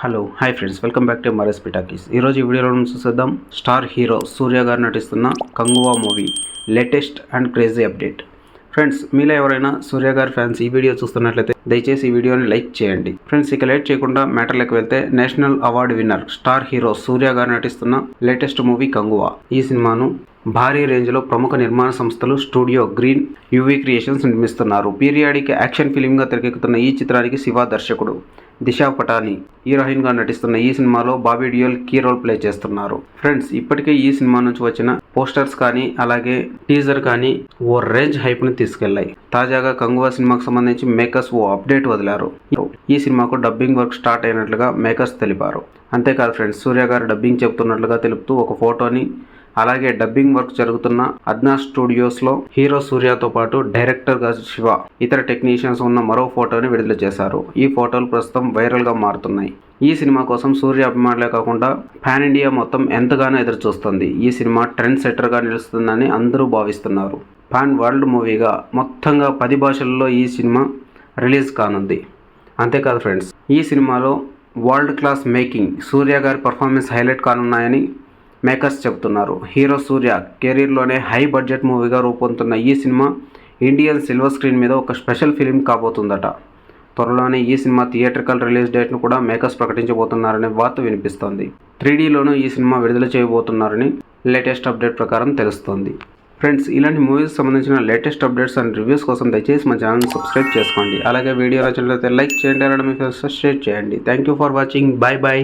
Hello hi friends, welcome back to MRSP talkies. ఈరోజు ఈ వీడియోలో మనం చూసేద్దాం స్టార్ హీరో సూర్య గారు నటిస్తున్న Kanguva movie latest and crazy update. Friends, మీలో ఎవరైనా సూర్య గారి ఫ్యాన్స్ ఈ వీడియో చూస్తున్నట్లయితే దయచేసి ఈ వీడియోని లైక్ చేయండి. ఫ్రెండ్స్, ఇక లేట్ చేయకుండా మ్యాటర్లోకి వెళ్తే national award winner star hero Surya garu నటిస్తున్న లేటెస్ట్ మూవీ కంగువా. ఈ సినిమాను భారీ రేంజ్లో ప్రముఖ నిర్మాణ సంస్థలు స్టూడియో గ్రీన్ యువి క్రియేషన్స్ నిర్మిస్తున్నారు. పీరియాడిక్ యాక్షన్ ఫిలింగా తెరకెక్కుతున్న ఈ చిత్రానికి శివ దర్శకుడు, దిశా పటాని హీరోయిన్గా నటిస్తున్న ఈ సినిమాలో Bobby Deol key role play చేస్తున్నారు. ఫ్రెండ్స్, ఇప్పటికే ఈ సినిమా నుంచి వచ్చిన పోస్టర్స్ కానీ అలాగే టీజర్ కానీ ఓ రేంజ్ హైప్ని తీసుకెళ్లాయి. తాజాగా కంగువా సినిమాకు సంబంధించి మేకర్స్ ఓ అప్డేట్ వదిలారు. ఈ సినిమాకు డబ్బింగ్ వర్క్ స్టార్ట్ అయినట్లుగా మేకర్స్ తెలిపారు. అంతేకాదు ఫ్రెండ్స్, సూర్య గారు డబ్బింగ్ చెబుతున్నట్లుగా తెలుపుతూ ఒక ఫోటోని, అలాగే డబ్బింగ్ వర్క్ జరుగుతున్న అద్నా స్టూడియోస్లో హీరో సూర్యతో పాటు డైరెక్టర్ గా శివ, ఇతర టెక్నీషియన్స్ ఉన్న మరో ఫోటోని విడుదల చేశారు. ఈ ఫోటోలు ప్రస్తుతం వైరల్గా మారుతున్నాయి. ఈ సినిమా కోసం సూర్య అభిమానులే కాకుండా పాన్ ఇండియా మొత్తం ఎంతగానో ఎదురు చూస్తుంది. ఈ సినిమా ట్రెండ్ సెట్టర్గా నిలుస్తుందని అందరూ భావిస్తున్నారు. పాన్ వరల్డ్ మూవీగా మొత్తంగా 10 భాషల్లో ఈ సినిమా రిలీజ్ కానుంది. అంతేకాదు ఫ్రెండ్స్, ఈ సినిమాలో వరల్డ్ క్లాస్ మేకింగ్, సూర్య గారి పర్ఫార్మెన్స్ హైలైట్ కానున్నాయని మేకర్స్ చెబుతున్నారు. హీరో సూర్య కెరీర్లోనే హై బడ్జెట్ మూవీగా రూపొందుతున్న ఈ సినిమా ఇండియన్ సిల్వర్ స్క్రీన్ మీద ఒక స్పెషల్ ఫిలిం కాబోతుందట. త్వరలోనే ఈ సినిమా థియేట్రికల్ రిలీజ్ డేట్ను కూడా మేకర్స్ ప్రకటించబోతున్నారనే వార్త వినిపిస్తోంది. 3Dలోనూ ఈ సినిమా విడుదల చేయబోతున్నారని లేటెస్ట్ అప్డేట్ ప్రకారం తెలుస్తోంది. ఫ్రెండ్స్, ఇలాంటి మూవీస్ సంబంధించిన లేటెస్ట్ అప్డేట్స్ అండ్ రివ్యూస్ కోసం దయచేసి మా ఛానల్ని సబ్స్క్రైబ్ చేసుకోండి. అలాగే వీడియో నచ్చినట్లయితే లైక్ చేయండి, అలాగే మీ ఫ్రెండ్స్తో షేర్ చేయండి. Thank you for watching. Bye bye.